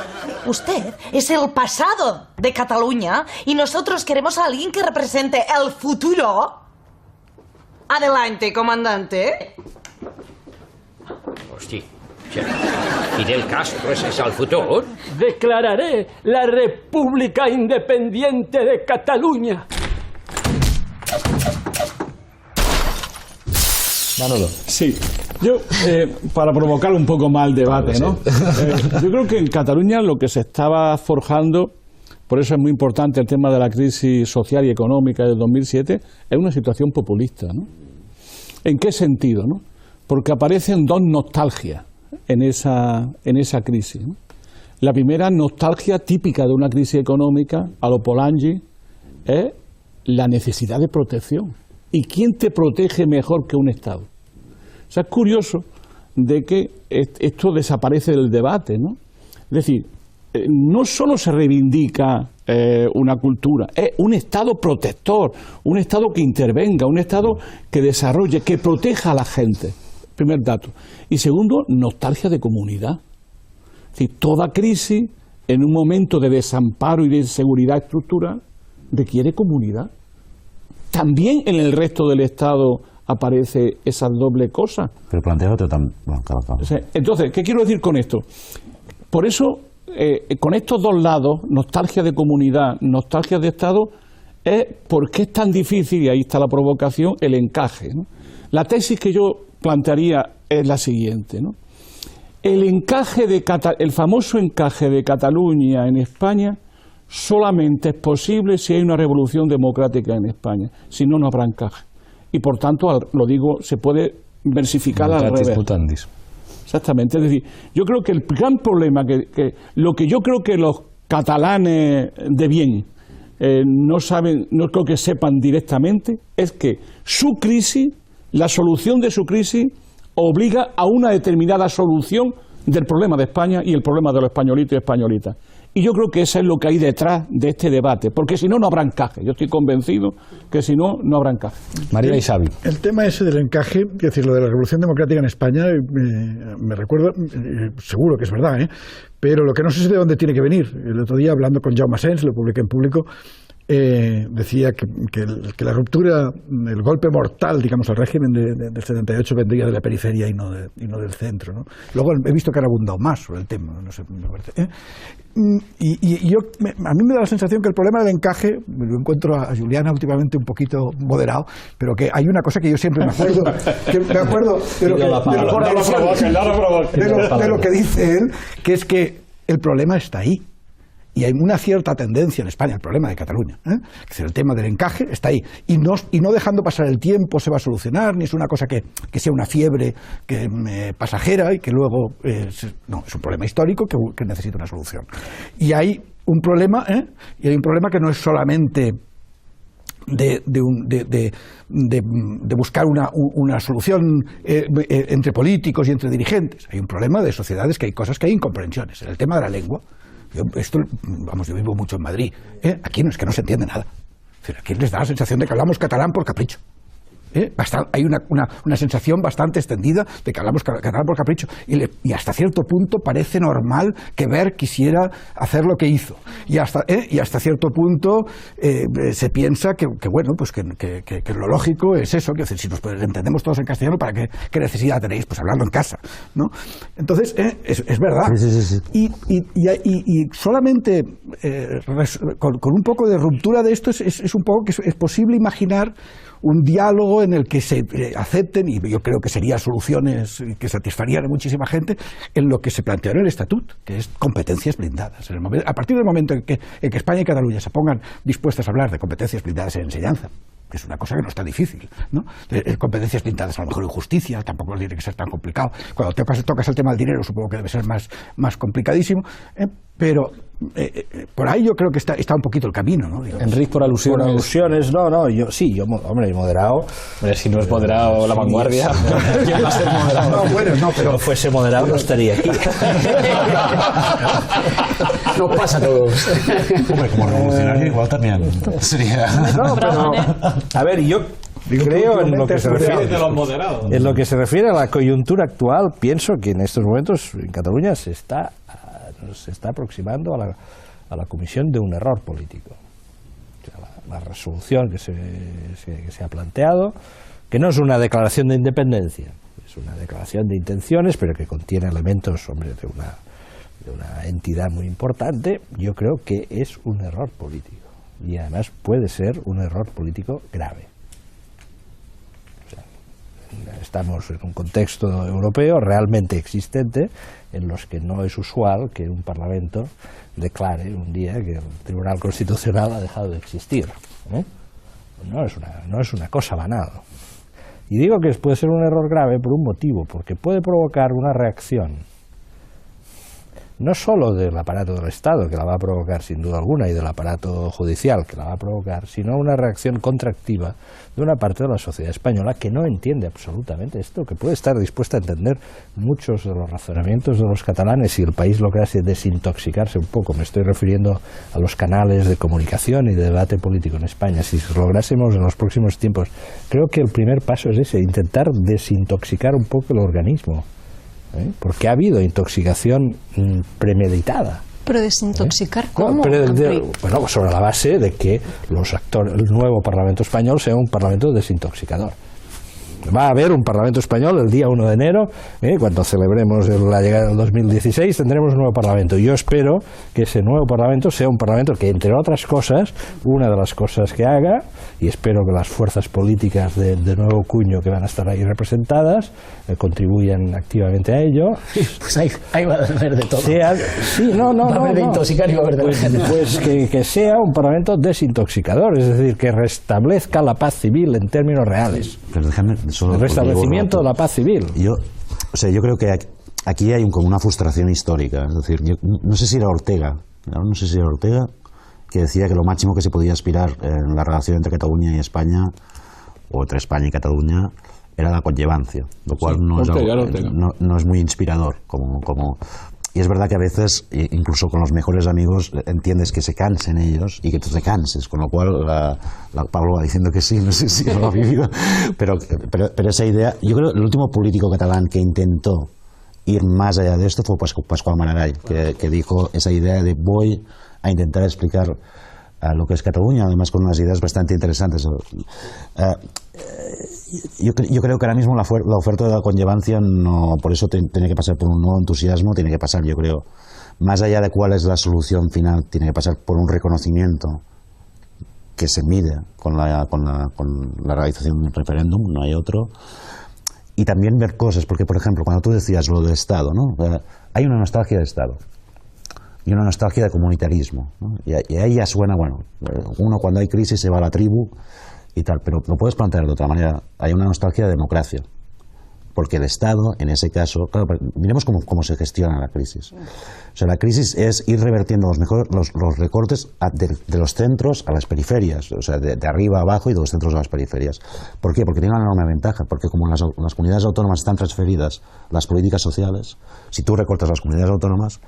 Usted es el pasado de Cataluña y nosotros queremos a alguien que represente el futuro. Adelante, comandante. Hòstia, Fidel Castro és el futur? Declararé la República Independiente de Cataluña. Manolo. Sí, yo, para provocar un poco más el debate, ¿no? Yo creo que en Cataluña lo que se estaba forjando, por eso es muy importante el tema de la crisis social y económica del 2007, es una situación populista, ¿no? ¿En qué sentido, no? Porque aparecen 2 nostalgias en esa crisis, ¿no? La primera nostalgia típica de una crisis económica, a lo Polanyi, es la necesidad de protección. ¿Y quién te protege mejor que un Estado? O sea, es curioso de que esto desaparece del debate, ¿no? Es decir, no solo se reivindica una cultura, es un Estado protector, un Estado que intervenga, un Estado que desarrolle, que proteja a la gente. Primer dato. Y segundo, nostalgia de comunidad. Es decir, toda crisis, en un momento de desamparo y de inseguridad estructural, requiere comunidad. También en el resto del Estado aparece esa doble cosa. Pero plantea otro también. Entonces, ¿qué quiero decir con esto? Por eso, con estos dos lados, nostalgia de comunidad, nostalgia de Estado, es por qué es tan difícil, y ahí está la provocación, el encaje, ¿no? La tesis que yo plantearía es la siguiente, ¿no? El famoso encaje de Cataluña en España solamente es posible si hay una revolución democrática en España, si no, no habrá encaje. Y por tanto, lo digo, se puede versificar al revés. Exactamente, es decir, yo creo que el gran problema, lo que yo creo que los catalanes de bien no saben, no creo que sepan directamente, es que su crisis, la solución de su crisis, obliga a una determinada solución del problema de España y el problema de los españolitos y españolitas. Y yo creo que eso es lo que hay detrás de este debate, porque si no, no habrá encaje. Yo estoy convencido que si no, no habrá encaje. María Isabi. El tema ese del encaje, es decir, lo de la Revolución Democrática en España, me recuerdo, seguro que es verdad, pero lo que no sé es de dónde tiene que venir. El otro día, hablando con Jaume Asens, lo publiqué en público, decía que la ruptura, el golpe mortal, digamos, al régimen del 78 vendría de la periferia y no del centro, ¿no? Luego he visto que han abundado más sobre el tema, no sé, me parece, Y yo, a mí me da la sensación que el problema del encaje, yo encuentro a Juliana últimamente un poquito moderado, pero que hay una cosa que yo siempre me acuerdo de lo que dice él, que es que el problema está ahí. Y hay una cierta tendencia en España, el problema de Cataluña, que es el tema del encaje, está ahí. Y no dejando pasar el tiempo se va a solucionar, ni es una cosa que sea una fiebre pasajera y que luego... no, es un problema histórico que necesita una solución. Y hay un problema, que no es solamente de buscar una solución entre políticos y entre dirigentes. Hay un problema de sociedades que hay cosas que hay incomprensiones. En el tema de la lengua, yo vivo mucho en Madrid. Aquí es que no se entiende nada. Aquí les da la sensación de que hablamos catalán por capricho. Hay una sensación bastante extendida de que hablamos catalán por capricho. Y hasta cierto punto parece normal que Wert quisiera hacer lo que hizo. Y hasta cierto punto se piensa que lo lógico es eso, que si nos entendemos todos en castellano, ¿para qué necesidad tenéis? Pues hablando en casa, ¿no? Entonces, es verdad. Sí. Y solamente con un poco de ruptura de esto es un poco que es posible imaginar un diálogo en el que se acepten, y yo creo que serían soluciones que satisfarían a muchísima gente, en lo que se planteó en el Estatut, que es competencias blindadas. A partir del momento en que España y Cataluña se pongan dispuestas a hablar de competencias blindadas en enseñanza, que es una cosa que no está difícil, ¿no? Competencias blindadas a lo mejor en justicia, tampoco tiene que ser tan complicado. Cuando tocas el tema del dinero, supongo que debe ser más complicadísimo, pero por ahí yo creo que está un poquito el camino, ¿no? Enrique, por alusiones. Por alusiones, yo moderado. Hombre, si no es moderado La Vanguardia, ¿quién va a ser moderado? Pero no fuese moderado no estaría aquí. Nos pasa a todos. Hombre, como revolucionario igual también sería... No, pero, a ver, yo creo en lo que se refiere a la coyuntura actual, pienso que en estos momentos en Cataluña se está aproximando a la comisión de un error político. O sea, la resolución que se ha planteado, que no es una declaración de independencia, es una declaración de intenciones, pero que contiene elementos, de una entidad muy importante, yo creo que es un error político. Y además puede ser un error político grave. O sea, estamos en un contexto europeo realmente existente en los que no es usual que un Parlamento declare un día que el Tribunal Constitucional ha dejado de existir. No es una cosa banal. Y digo que puede ser un error grave por un motivo, porque puede provocar una reacción no solo del aparato del Estado, que la va a provocar sin duda alguna, y del aparato judicial, que la va a provocar, sino una reacción contractiva de una parte de la sociedad española que no entiende absolutamente esto, que puede estar dispuesta a entender muchos de los razonamientos de los catalanes si el país lograse desintoxicarse un poco. Me estoy refiriendo a los canales de comunicación y de debate político en España. Si lográsemos en los próximos tiempos, creo que el primer paso es ese, intentar desintoxicar un poco el organismo. Porque ha habido intoxicación premeditada. Pero desintoxicar, ¿cómo? Bueno, sobre la base de que el nuevo Parlamento español sea un Parlamento desintoxicador. Va a haber un Parlamento español el día 1 de enero, cuando celebremos la llegada del 2016, tendremos un nuevo Parlamento. Yo espero que ese nuevo Parlamento sea un Parlamento que, entre otras cosas, una de las cosas que haga, y espero que las fuerzas políticas de nuevo cuño que van a estar ahí representadas contribuyan activamente a ello. Pues ahí va a haber de todo. Va a haber de intoxicar y va a haber de género. Pues que sea un Parlamento desintoxicador, es decir, que restablezca la paz civil en términos reales. Pero déjame solo, el restablecimiento de la paz civil. Yo creo que aquí hay como una frustración histórica. Es decir, no sé si era Ortega que decía que lo máximo que se podía aspirar en la relación entre Cataluña y España, o entre España y Cataluña, era la conllevancia, lo cual no es muy inspirador. Y es verdad que a veces, incluso con los mejores amigos, entiendes que se cansen ellos y que tú te canses, con lo cual Pablo va diciendo que sí, no sé si lo ha vivido, pero esa idea, yo creo que el último político catalán que intentó ir más allá de esto fue Pascual Maragall, que dijo esa idea de voy a intentar explicar lo que es Cataluña, además con unas ideas bastante interesantes. Yo creo que ahora mismo la oferta de la conllevancia, no, por eso tiene que pasar por un nuevo entusiasmo, tiene que pasar, yo creo, más allá de cuál es la solución final, tiene que pasar por un reconocimiento que se mide con la realización de un referéndum, no hay otro, y también ver cosas, porque por ejemplo, cuando tú decías lo del Estado, ¿no? Hay una nostalgia de Estado y una nostalgia de comunitarismo, ¿no? Y ahí ya suena, bueno, uno cuando hay crisis se va a la tribu y tal, pero lo puedes plantear de otra manera. Hay una nostalgia de democracia, porque el Estado, en ese caso, claro, miremos cómo se gestiona la crisis. O sea, la crisis es ir revertiendo los recortes de los centros a las periferias, o sea, de arriba a abajo y de los centros a las periferias. ¿Por qué? Porque tiene una enorme ventaja, porque como las comunidades autónomas están transferidas las políticas sociales, si tú recortas las comunidades autónomas,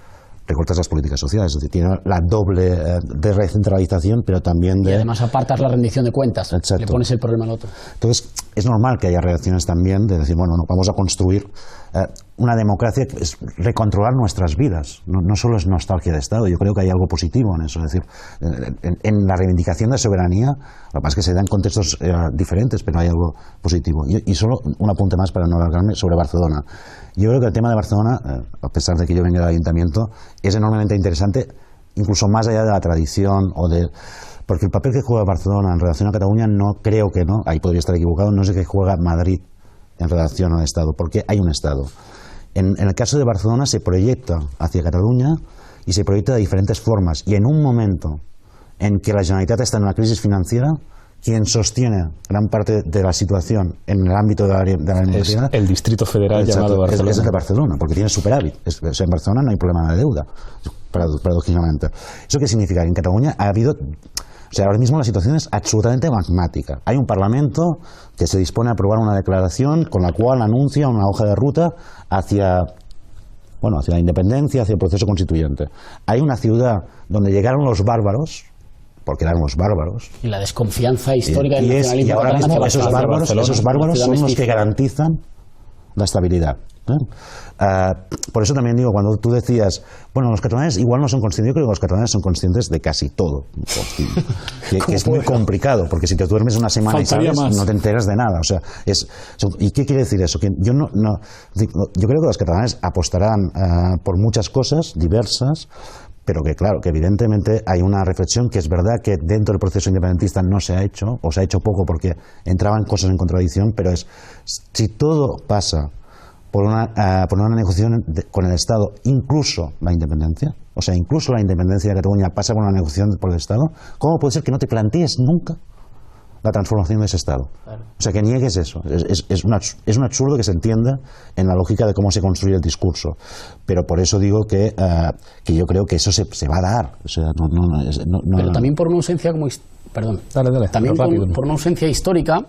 recortas las políticas sociales, es decir, tiene la doble de recentralización, pero también de... Y además apartas la rendición de cuentas. Exacto. Le pones el problema al otro. Entonces, es normal que haya reacciones también de decir, bueno, vamos a construir una democracia que es recontrolar nuestras vidas. No solo es nostalgia de Estado, yo creo que hay algo positivo en eso. Es decir, en la reivindicación de soberanía, lo que pasa es que se da en contextos diferentes, pero hay algo positivo. Y solo un apunte más para no alargarme sobre Barcelona. Yo creo que el tema de Barcelona, a pesar de que yo venga del ayuntamiento, es enormemente interesante, incluso más allá de la tradición porque el papel que juega Barcelona en relación a Cataluña no creo que no, ahí podría estar equivocado, no sé qué juega Madrid en relación al Estado, porque hay un Estado. En el caso de Barcelona se proyecta hacia Cataluña y se proyecta de diferentes formas, y en un momento en que la Generalitat está en una crisis financiera, quien sostiene gran parte de la situación en el ámbito de la universidad es el Distrito Federal llamado Barcelona. Es de Barcelona, porque tiene superávit. O sea, en Barcelona no hay problema de deuda, paradójicamente. ¿Eso qué significa? En Cataluña ha habido... O sea, ahora mismo la situación es absolutamente magmática. Hay un Parlamento que se dispone a aprobar una declaración con la cual anuncia una hoja de ruta hacia la independencia, hacia el proceso constituyente. Hay una ciudad donde llegaron los bárbaros, porque eran los bárbaros. Y la desconfianza histórica del nacionalismo. Y ahora mismo esos bárbaros son los que garantizan la estabilidad. Por eso también digo, cuando tú decías, bueno, los catalanes igual no son conscientes, yo creo que los catalanes son conscientes de casi todo, que es muy complicado, porque si te duermes una semana y sabes, no te enteras de nada. O sea, ¿y qué quiere decir eso? Que yo creo que los catalanes apostarán por muchas cosas diversas, pero que claro, que evidentemente hay una reflexión que es verdad que dentro del proceso independentista no se ha hecho, o se ha hecho poco porque entraban cosas en contradicción, pero si todo pasa por una negociación con el Estado, incluso la independencia, o sea, incluso la independencia de Cataluña pasa por una negociación por el Estado, ¿cómo puede ser que no te plantees nunca la transformación de ese Estado. Claro. O sea, que niegues eso. Es un absurdo que se entienda en la lógica de cómo se construye el discurso. Pero por eso digo que yo creo que eso se va a dar. O sea, pero también por una ausencia como... Perdón. Dale, también por una ausencia histórica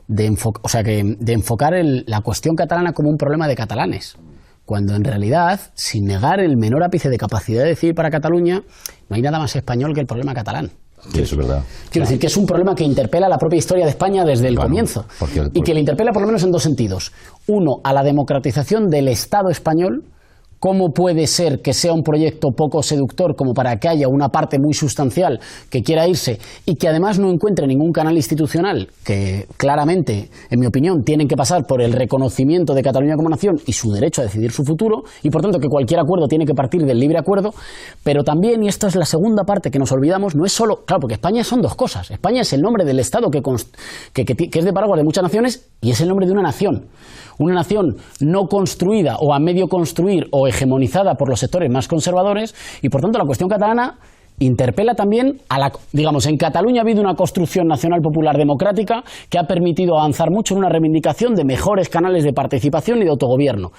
de enfocar la cuestión catalana como un problema de catalanes. Cuando en realidad, sin negar el menor ápice de capacidad de decidir para Cataluña, no hay nada más español que el problema catalán. Sí, eso es verdad. Quiero decir que es un problema que interpela la propia historia de España desde el comienzo. Y que le interpela por lo menos en dos sentidos. Uno, a la democratización del Estado español. ¿Cómo puede ser que sea un proyecto poco seductor como para que haya una parte muy sustancial que quiera irse y que además no encuentre ningún canal institucional que claramente, en mi opinión, tienen que pasar por el reconocimiento de Cataluña como nación y su derecho a decidir su futuro y por tanto que cualquier acuerdo tiene que partir del libre acuerdo? Pero también, y esto es la segunda parte que nos olvidamos, no es solo, claro, porque España son dos cosas. España es el nombre del Estado que es de paraguas de muchas naciones y es el nombre de una nación. Una nación no construida o a medio construir o hegemonizada por los sectores más conservadores y por tanto la cuestión catalana interpela también digamos, en Cataluña ha habido una construcción nacional popular democrática que ha permitido avanzar mucho en una reivindicación de mejores canales de participación y de autogobierno.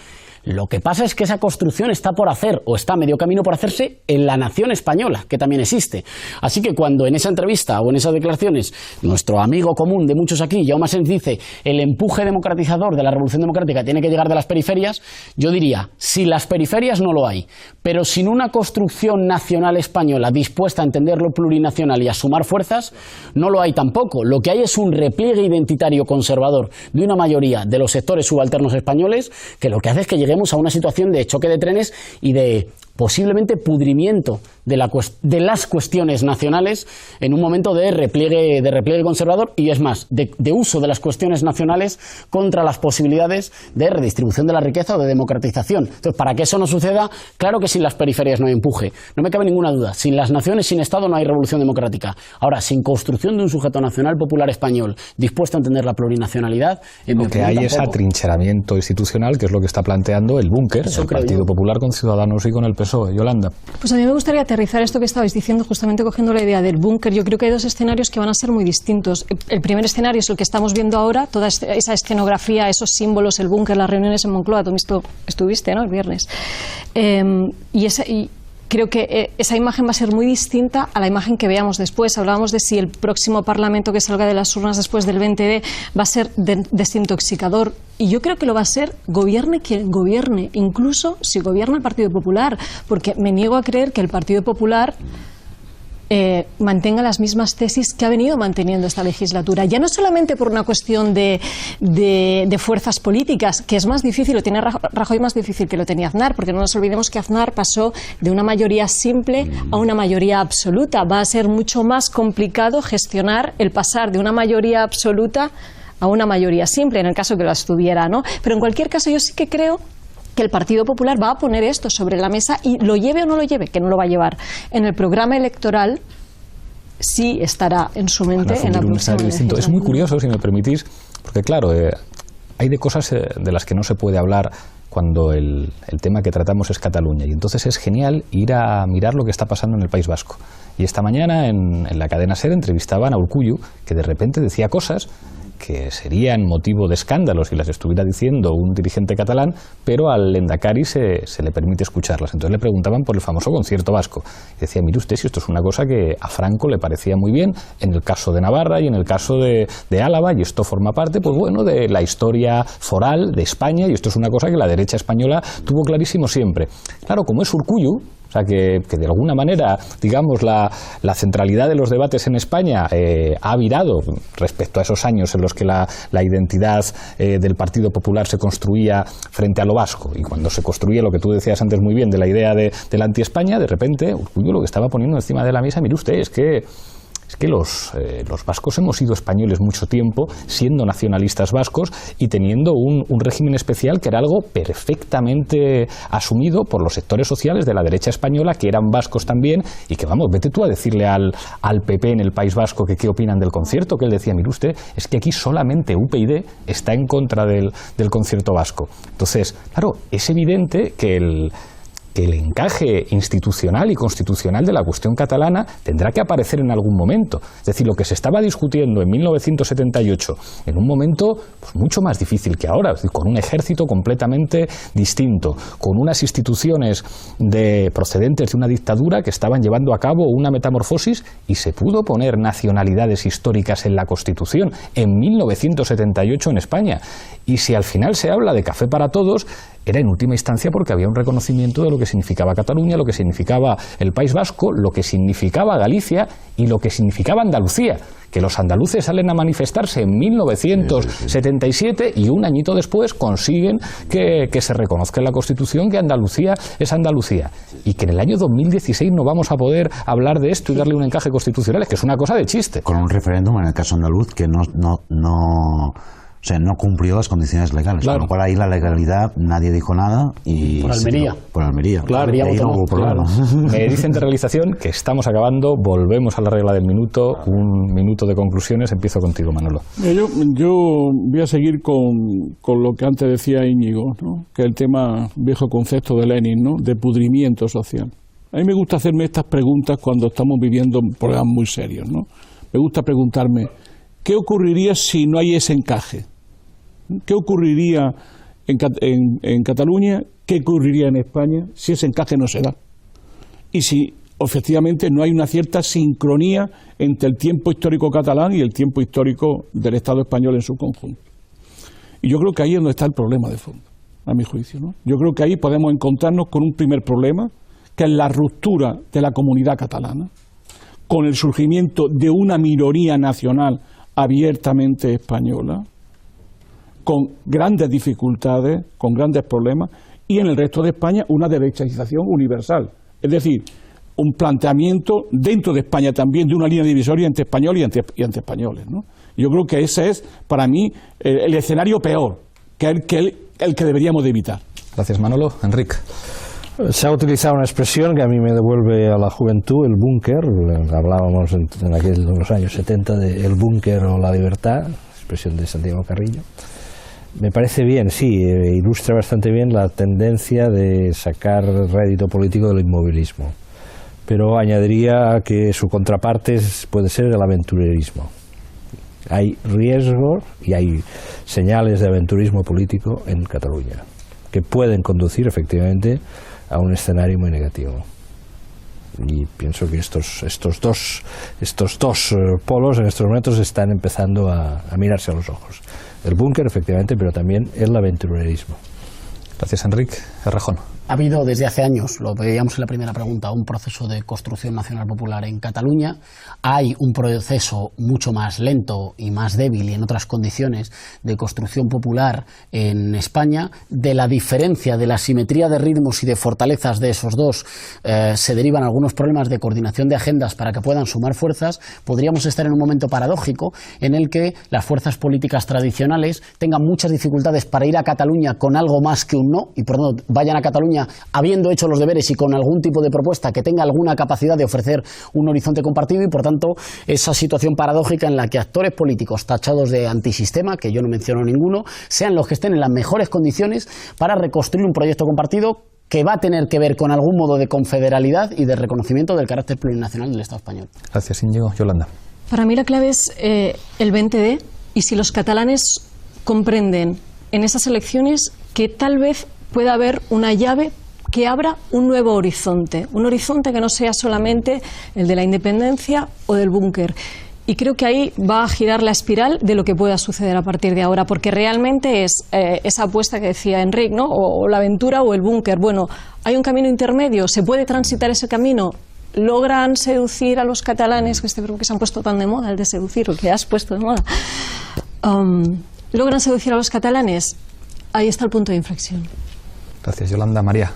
Lo que pasa es que esa construcción está por hacer o está a medio camino por hacerse en la nación española, que también existe. Así que cuando en esa entrevista o en esas declaraciones nuestro amigo común de muchos aquí, Jaume Asens, dice el empuje democratizador de la revolución democrática tiene que llegar de las periferias, yo diría, sin las periferias no lo hay, pero sin una construcción nacional española dispuesta a entender lo plurinacional y a sumar fuerzas, no lo hay tampoco. Lo que hay es un repliegue identitario conservador de una mayoría de los sectores subalternos españoles que lo que hace es que lleguemos a una situación de choque de trenes y de posiblemente pudrimiento de las cuestiones nacionales en un momento de repliegue conservador y es más, de uso de las cuestiones nacionales contra las posibilidades de redistribución de la riqueza o de democratización. Entonces, para que eso no suceda, claro que sin las periferias no hay empuje, no me cabe ninguna duda, sin las naciones, sin Estado no hay revolución democrática. Ahora, sin construcción de un sujeto nacional popular español dispuesto a entender la plurinacionalidad, lo que hay es atrincheramiento institucional, que es lo que está planteando el búnker, el Partido Popular con Ciudadanos y con el PSOE. Yolanda. Pues a mí me gustaría aterrizar esto que estabais diciendo, justamente cogiendo la idea del búnker. Yo creo que hay dos escenarios que van a ser muy distintos. El primer escenario es el que estamos viendo ahora, toda esa escenografía, esos símbolos, el búnker, las reuniones en Moncloa, tú estuviste, ¿no?, el viernes. Creo que esa imagen va a ser muy distinta a la imagen que veamos después. Hablábamos de si el próximo Parlamento que salga de las urnas después del 20D va a ser desintoxicador. Y yo creo que lo va a ser, gobierne quien gobierne, incluso si gobierna el Partido Popular, porque me niego a creer que el Partido Popular mantenga las mismas tesis que ha venido manteniendo esta legislatura. Ya no solamente por una cuestión de fuerzas políticas, que es más difícil, lo tiene Rajoy más difícil que lo tenía Aznar, porque no nos olvidemos que Aznar pasó de una mayoría simple a una mayoría absoluta. Va a ser mucho más complicado gestionar el pasar de una mayoría absoluta a una mayoría simple, en el caso que lo estuviera, ¿no? Pero en cualquier caso yo sí que creo que el Partido Popular va a poner esto sobre la mesa y lo lleve o no lo lleve, que no lo va a llevar en el programa electoral, sí estará en su mente en la próxima legislatura. Es muy curioso, si me permitís, porque claro, hay de cosas de las que no se puede hablar cuando el tema que tratamos es Cataluña, y entonces es genial ir a mirar lo que está pasando en el País Vasco. Y esta mañana en la cadena SER entrevistaban a Urkullu, que de repente decía cosas que serían motivo de escándalo si las estuviera diciendo un dirigente catalán, pero al Lehendakari se le permite escucharlas. Entonces le preguntaban por el famoso concierto vasco. Y decía, mire usted, si esto es una cosa que a Franco le parecía muy bien, en el caso de Navarra y en el caso de Álava, y esto forma parte, pues bueno, de la historia foral de España, y esto es una cosa que la derecha española tuvo clarísimo siempre. Claro, como es Urkullu, o sea, que de alguna manera, digamos, la centralidad de los debates en España ha virado respecto a esos años en los que la identidad del Partido Popular se construía frente a lo vasco, y cuando se construía lo que tú decías antes muy bien de la idea de la anti-España, de repente Urkullu lo que estaba poniendo encima de la mesa, mire usted, es que los vascos hemos sido españoles mucho tiempo, siendo nacionalistas vascos y teniendo un régimen especial que era algo perfectamente asumido por los sectores sociales de la derecha española, que eran vascos también, y que vamos, vete tú a decirle al PP en el País Vasco que qué opinan del concierto, que él decía, mire usted, es que aquí solamente UPyD está en contra del concierto vasco. Entonces, claro, es evidente que que el encaje institucional y constitucional de la cuestión catalana tendrá que aparecer en algún momento. Es decir, lo que se estaba discutiendo en 1978, en un momento pues, mucho más difícil que ahora, es decir, con un ejército completamente distinto, con unas instituciones procedentes de una dictadura que estaban llevando a cabo una metamorfosis, y se pudo poner nacionalidades históricas en la Constitución en 1978 en España. Y si al final se habla de café para todos, era en última instancia porque había un reconocimiento de lo que significaba Cataluña, lo que significaba el País Vasco, lo que significaba Galicia y lo que significaba Andalucía. Que los andaluces salen a manifestarse en 1977 y un añito después consiguen que se reconozca en la Constitución que Andalucía es Andalucía. Y que en el año 2016 no vamos a poder hablar de esto y darle un encaje constitucional, es que es una cosa de chiste. Con un referéndum, en el caso andaluz, que no cumplió las condiciones legales. Claro. Con lo cual ahí la legalidad, nadie dijo nada y... Por Almería. Por Almería. Claro. Y ahí no hubo problema. Me dicen de realización que estamos acabando, volvemos a la regla del minuto, un minuto de conclusiones. Empiezo contigo, Manolo. Yo voy a seguir con lo que antes decía Íñigo, ¿no? Que el tema, viejo concepto de Lenin, ¿no? De pudrimiento social. A mí me gusta hacerme estas preguntas cuando estamos viviendo problemas muy serios, ¿no? Me gusta preguntarme, ¿qué ocurriría si no hay ese encaje? ¿Qué ocurriría en Cataluña? ¿Qué ocurriría en España si ese encaje no se da? Y si efectivamente no hay una cierta sincronía entre el tiempo histórico catalán y el tiempo histórico del Estado español en su conjunto. Y yo creo que ahí es donde está el problema de fondo, a mi juicio, ¿no? Yo creo que ahí podemos encontrarnos con un primer problema, que es la ruptura de la comunidad catalana, con el surgimiento de una minoría nacional abiertamente española, con grandes dificultades, con grandes problemas, y en el resto de España una derechización universal. Es decir, un planteamiento dentro de España también de una línea divisoria entre españoles y antiespañoles, ¿no? Yo creo que ese es, para mí, el escenario peor, que es el que deberíamos de evitar. Gracias, Manolo. Enrique. Se ha utilizado una expresión que a mí me devuelve a la juventud, el búnker. Hablábamos en los años 70 de el búnker o la libertad, expresión de Santiago Carrillo. Me parece bien, sí, ilustra bastante bien la tendencia de sacar rédito político del inmovilismo. Pero añadiría que su contraparte puede ser el aventurerismo. Hay riesgos y hay señales de aventurismo político en Cataluña que pueden conducir efectivamente a un escenario muy negativo. Y pienso que estos dos polos en estos momentos están empezando a mirarse a los ojos. El búnker, efectivamente, pero también el aventurerismo. Gracias, Enrique. Errejón. Ha habido desde hace años, lo veíamos en la primera pregunta, un proceso de construcción nacional popular en Cataluña. Hay un proceso mucho más lento y más débil y en otras condiciones de construcción popular en España. De la diferencia, de la asimetría de ritmos y de fortalezas de esos dos se derivan algunos problemas de coordinación de agendas para que puedan sumar fuerzas. Podríamos estar en un momento paradójico en el que las fuerzas políticas tradicionales tengan muchas dificultades para ir a Cataluña con algo más que un no y por tanto vayan a Cataluña habiendo hecho los deberes y con algún tipo de propuesta que tenga alguna capacidad de ofrecer un horizonte compartido, y por tanto esa situación paradójica en la que actores políticos tachados de antisistema, que yo no menciono ninguno, sean los que estén en las mejores condiciones para reconstruir un proyecto compartido que va a tener que ver con algún modo de confederalidad y de reconocimiento del carácter plurinacional del Estado español. Gracias, Íñigo. Yolanda. Para mí la clave es el 20D, y si los catalanes comprenden en esas elecciones que tal vez pueda haber una llave que abra un nuevo horizonte, un horizonte que no sea solamente el de la independencia o del búnker. Y creo que ahí va a girar la espiral de lo que pueda suceder a partir de ahora, porque realmente es esa apuesta que decía Enrique, ¿no? O la aventura o el búnker. Bueno, hay un camino intermedio, se puede transitar ese camino. ¿Logran seducir a los catalanes, que este verbo que se han puesto tan de moda, el de seducir, o que has puesto de moda? ¿Logran seducir a los catalanes? Ahí está el punto de inflexión. Gracias, Yolanda. María.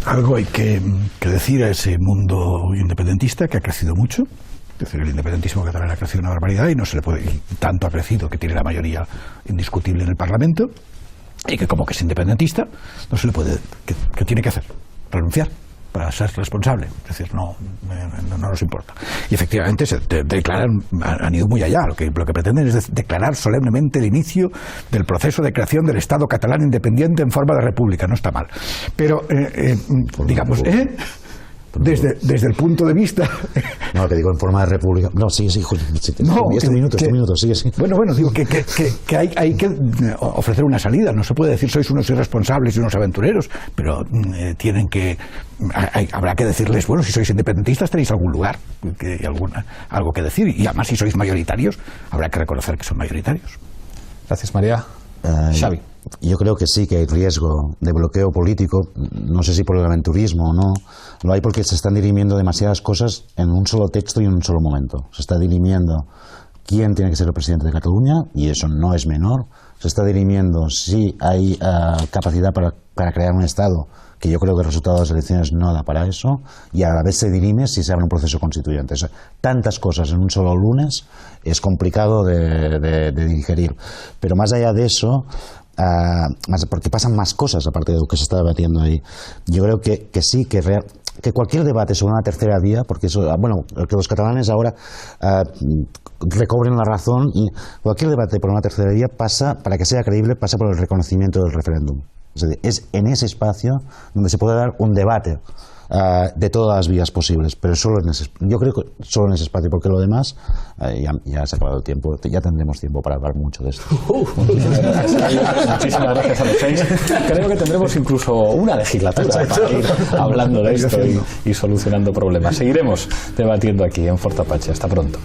Algo hay que decir a ese mundo independentista que ha crecido mucho. Es decir, el independentismo catalán ha crecido una barbaridad y no se le puede, y tanto ha crecido que tiene la mayoría indiscutible en el Parlamento, y que como que es independentista, no se le puede, ¿qué tiene que hacer? Renunciar para ser responsable. Es decir, no nos importa. Y efectivamente se declaran, han ido muy allá. Lo que pretenden es declarar solemnemente el inicio del proceso de creación del Estado catalán independiente en forma de república. No está mal. Pero, digamos, desde el punto de vista... No, que digo en forma de república... No, sigue, Julio. Este minuto, sigue. Bueno, digo que hay que ofrecer una salida. No se puede decir sois unos irresponsables y unos aventureros, pero habrá que decirles, bueno, si sois independentistas tenéis algún lugar, algo que decir, y además si sois mayoritarios habrá que reconocer que son mayoritarios. Gracias, María. Xavi. Yo creo que sí que hay riesgo de bloqueo político, no sé si por el aventurismo o no, lo hay porque se están dirimiendo demasiadas cosas en un solo texto y en un solo momento. Se está dirimiendo quién tiene que ser el presidente de Cataluña, y eso no es menor. Se está dirimiendo si hay capacidad para crear un Estado, que yo creo que el resultado de las elecciones no da para eso, y a la vez se dirime si se abre un proceso constituyente. O sea, tantas cosas en un solo lunes es complicado de digerir. Pero más allá de eso, porque pasan más cosas aparte de lo que se está debatiendo ahí, yo creo que sí, que cualquier debate sobre una tercera vía, porque eso, que los catalanes ahora recobren la razón, y cualquier debate por una tercera vía para que sea creíble, pasa por el reconocimiento del referéndum. Es decir, es en ese espacio donde se puede dar un debate de todas las vías posibles, pero yo creo que solo en ese espacio, porque lo demás ya se ha acabado el tiempo, ya tendremos tiempo para hablar mucho de esto. Muchísimas gracias a los seis. Creo que tendremos incluso una legislatura para ir hablando de esto y solucionando problemas. Seguiremos debatiendo aquí en Fort Apache. Hasta pronto.